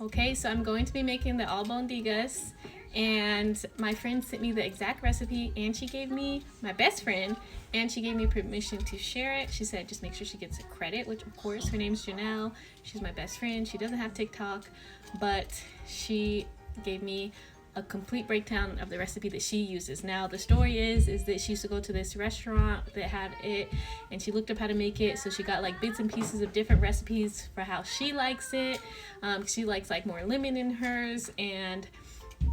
Okay, so I'm going to be making the Albondigas, and my friend sent me the exact recipe, and she gave me, my best friend, and she gave me permission to share it. She said just make sure she gets a credit, which of course, her name's Jennell. She's my best friend. She doesn't have TikTok, but she gave me a complete breakdown of the recipe that she uses. Now the story is that she used to go to this restaurant that had it, and she looked up how to make it, so she got like bits and pieces of different recipes for how she likes it. She likes like more lemon in hers, and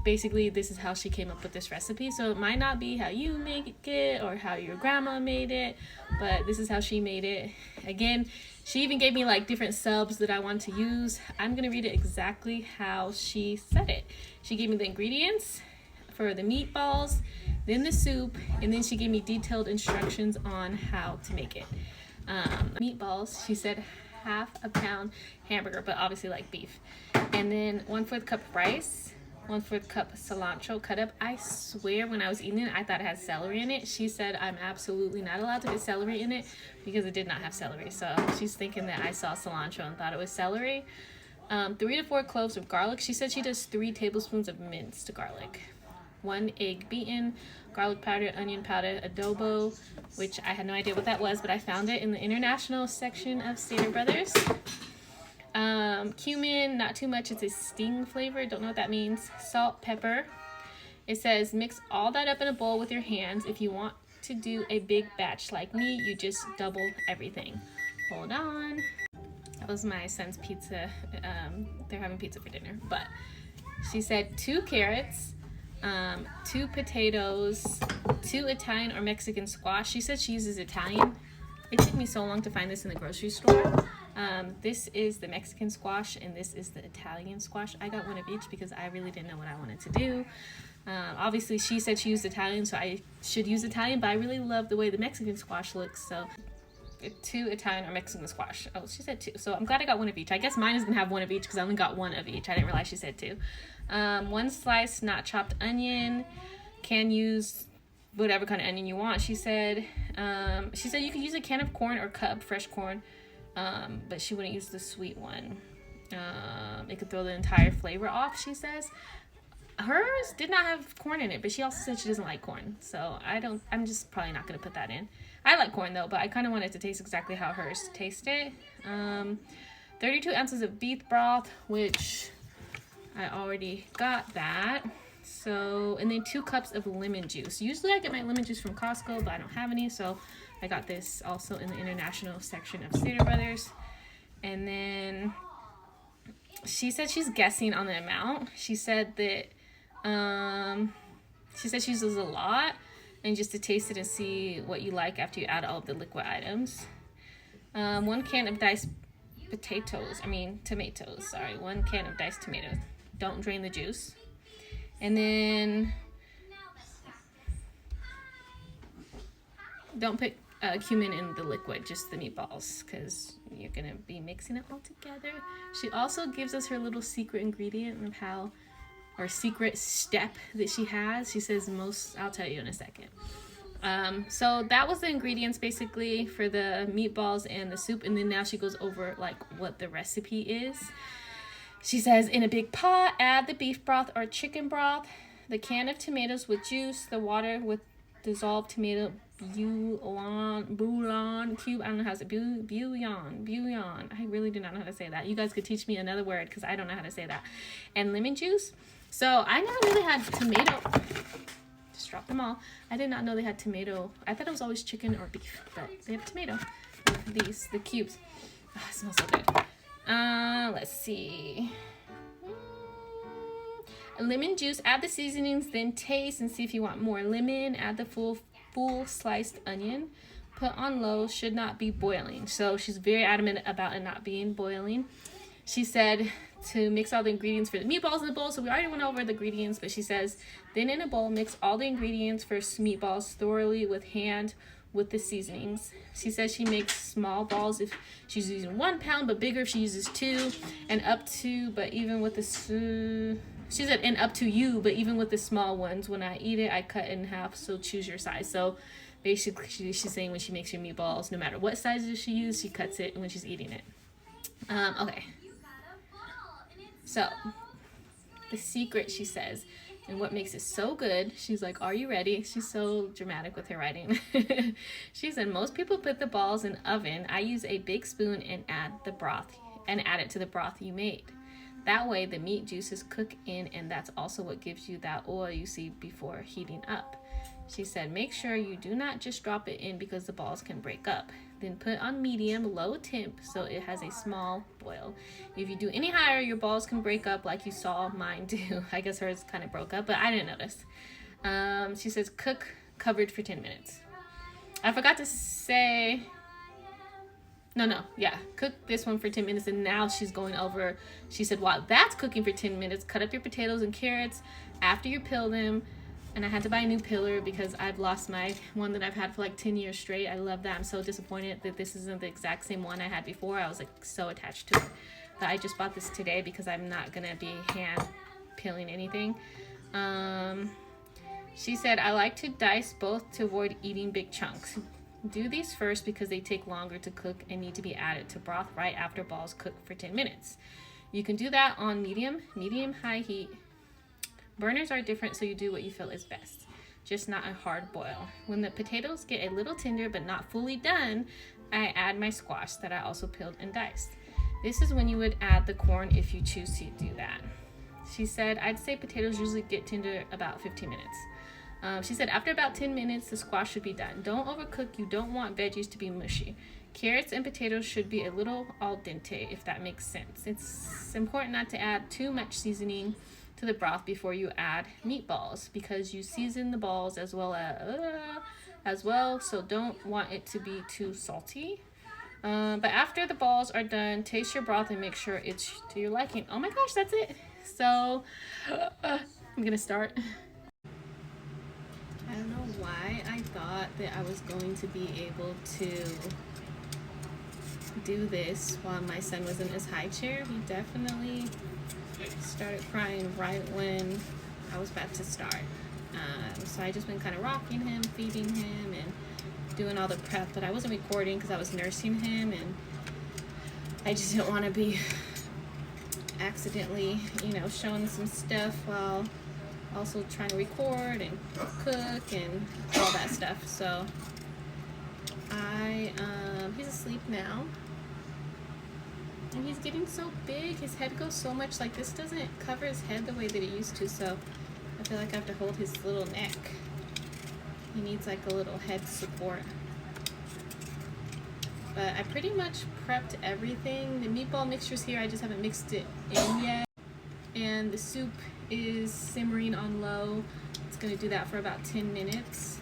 basically this is how she came up with this recipe. So it might not be how you make it or how your grandma made it, but this is how she made it. Again, she even gave me like different subs that I want to use. I'm gonna read it exactly how she said it. She gave me the ingredients for the meatballs, then the soup, and then she gave me detailed instructions on how to make it. Meatballs, she said half a pound hamburger, but obviously like beef. And then 1/4 cup rice, 1/4 cup cilantro cut up. I swear when I was eating it, I thought it had celery in it. She said I'm absolutely not allowed to get celery in it because it did not have celery. So she's thinking that I saw cilantro and thought it was celery. 3 to 4 cloves of garlic. She said she does 3 tablespoons of minced garlic. 1 egg beaten, garlic powder, onion powder, adobo, which I had no idea what that was, but I found it in the international section of Stater Brothers. Cumin, not too much, it's a sting flavor, don't know what that means. Salt, pepper. It says mix all that up in a bowl with your hands. If you want to do a big batch like me, you just double everything. Hold on. That was my son's pizza. They're having pizza for dinner, but she said 2 carrots, 2 potatoes, 2 Italian or Mexican squash. She said she uses Italian. It took me so long to find this in the grocery store. This is the Mexican squash and this is the Italian squash. I got one of each because I really didn't know what I wanted to do. Obviously she said she used Italian, so I should use Italian, but I really love the way the Mexican squash looks, so 2 Italian or Mexican squash. Oh, she said 2, so I'm glad I got one of each. I guess mine is gonna have one of each because I only got one of each. I didn't realize she said 2. 1 slice not chopped onion. Can use whatever kind of onion you want. She said you could use a can of corn or Cub fresh corn, but she wouldn't use the sweet one. It could throw the entire flavor off, she says. Hers did not have corn in it, but she also said she doesn't like corn, so I'm just probably not gonna put that in. I like corn though, but I kind of want it to taste exactly how hers tasted. 32 ounces of beef broth, which I already got that. So, and then 2 cups of lemon juice. Usually I get my lemon juice from Costco, but I don't have any, so I got this also in the international section of Stater Brothers. And then she said she's guessing on the amount. She said that she uses a lot, and just to taste it and see what you like after you add all of the liquid items. 1 can of diced tomatoes. Sorry, 1 can of diced tomatoes. Don't drain the juice. And then don't put cumin in the liquid, just the meatballs, because you're gonna be mixing it all together. She also gives us her little secret ingredient of or secret step that she has. She says I'll tell you in a second. So that was the ingredients basically for the meatballs and the soup, and then now she goes over like what the recipe is. She says in a big pot, add the beef broth or chicken broth, the can of tomatoes with juice, the water with dissolved tomato bouillon cube. I don't know how to say bouillon. I really do not know how to say that. You guys could teach me another word because I don't know how to say that. And lemon juice. So I never really had tomato. Just drop them all. I did not know they had tomato. I thought it was always chicken or beef, but they have tomato. The cubes. Oh, it smells so good. Let's see. Lemon juice, add the seasonings, then taste and see if you want more lemon. Add the full sliced onion. Put on low, should not be boiling. So she's very adamant about it not being boiling. She said to mix all the ingredients for the meatballs in the bowl. So we already went over the ingredients, but she says, then in a bowl, mix all the ingredients for meatballs thoroughly with the seasonings. She says she makes small balls if she's using 1 pound, but bigger if she uses 2, and up to, but even with the, she said, and up to you, but even with the small ones, when I eat it, I cut it in half, so choose your size. So basically she's saying when she makes your meatballs, no matter what sizes she uses, she cuts it when she's eating it. Okay. So the secret, she says, and what makes it so good, she's like, are you ready? She's so dramatic with her writing. She said, most people put the balls in oven. I use a big spoon and add it to the broth you made. That way the meat juices cook in, and that's also what gives you that oil you see before heating up. She said, make sure you do not just drop it in because the balls can break up. Then put on medium, low temp so it has a small boil. If you do any higher, your balls can break up like you saw mine do. I guess hers kind of broke up, but I didn't notice. She says, cook covered for 10 minutes. I forgot to say... cook this one for 10 minutes, and now she's going over, she said, while that's cooking for 10 minutes, cut up your potatoes and carrots after you peel them. And I had to buy a new peeler because I've lost my one that I've had for like 10 years straight. I love that. I'm so disappointed that this isn't the exact same one I had before. I was like so attached to it. But I just bought this today because I'm not going to be hand peeling anything. She said, I like to dice both to avoid eating big chunks. Do these first because they take longer to cook and need to be added to broth right after balls cook for 10 minutes. You can do that on medium, high heat. Burners are different, so you do what you feel is best, just not a hard boil. When the potatoes get a little tender but not fully done, I add my squash that I also peeled and diced. This is when you would add the corn if you choose to do that. She said, I'd say potatoes usually get tender about 15 minutes. She said, after about 10 minutes, the squash should be done. Don't overcook. You don't want veggies to be mushy. Carrots and potatoes should be a little al dente, if that makes sense. It's important not to add too much seasoning to the broth before you add meatballs because you season the balls as well, so don't want it to be too salty. But after the balls are done, taste your broth and make sure it's to your liking. Oh my gosh, that's it. So I'm gonna start. I don't know why I thought that I was going to be able to do this while my son was in his high chair. He definitely started crying right when I was about to start. So I just been kind of rocking him, feeding him, and doing all the prep, but I wasn't recording because I was nursing him, and I just didn't want to be accidentally, showing some stuff while also trying to record and cook and all that stuff. So he's asleep now. And he's getting so big, his head goes so much, like this doesn't cover his head the way that it used to, so I feel like I have to hold his little neck. He needs like a little head support. But I pretty much prepped everything. The meatball mixture's here, I just haven't mixed it in yet. And the soup is simmering on low. It's gonna do that for about 10 minutes.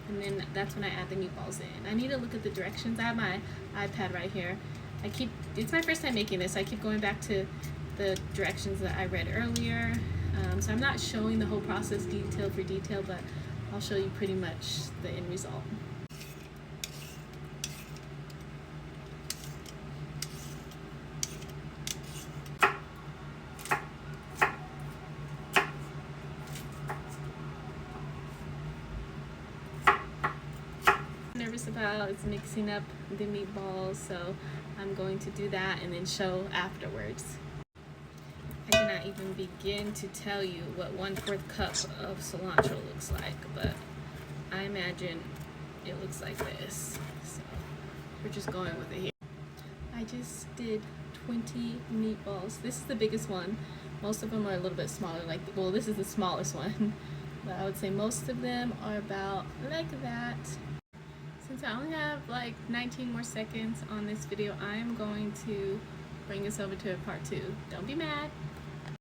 And then that's when I add the meatballs in. I need to look at the directions. I have my iPad right here. It's my first time making this, so I keep going back to the directions that I read earlier. So I'm not showing the whole process detail for detail, but I'll show you pretty much the end result. Nervous about is mixing up the meatballs, so I'm going to do that and then show afterwards. I cannot even begin to tell you what 1/4 cup of cilantro looks like, but I imagine it looks like this. So we're just going with it here. I just did 20 meatballs. This is the biggest one. Most of them are a little bit smaller, this is the smallest one. But I would say most of them are about like that. Since I only have like 19 more seconds on this video, I'm going to bring this over to part 2. Don't be mad.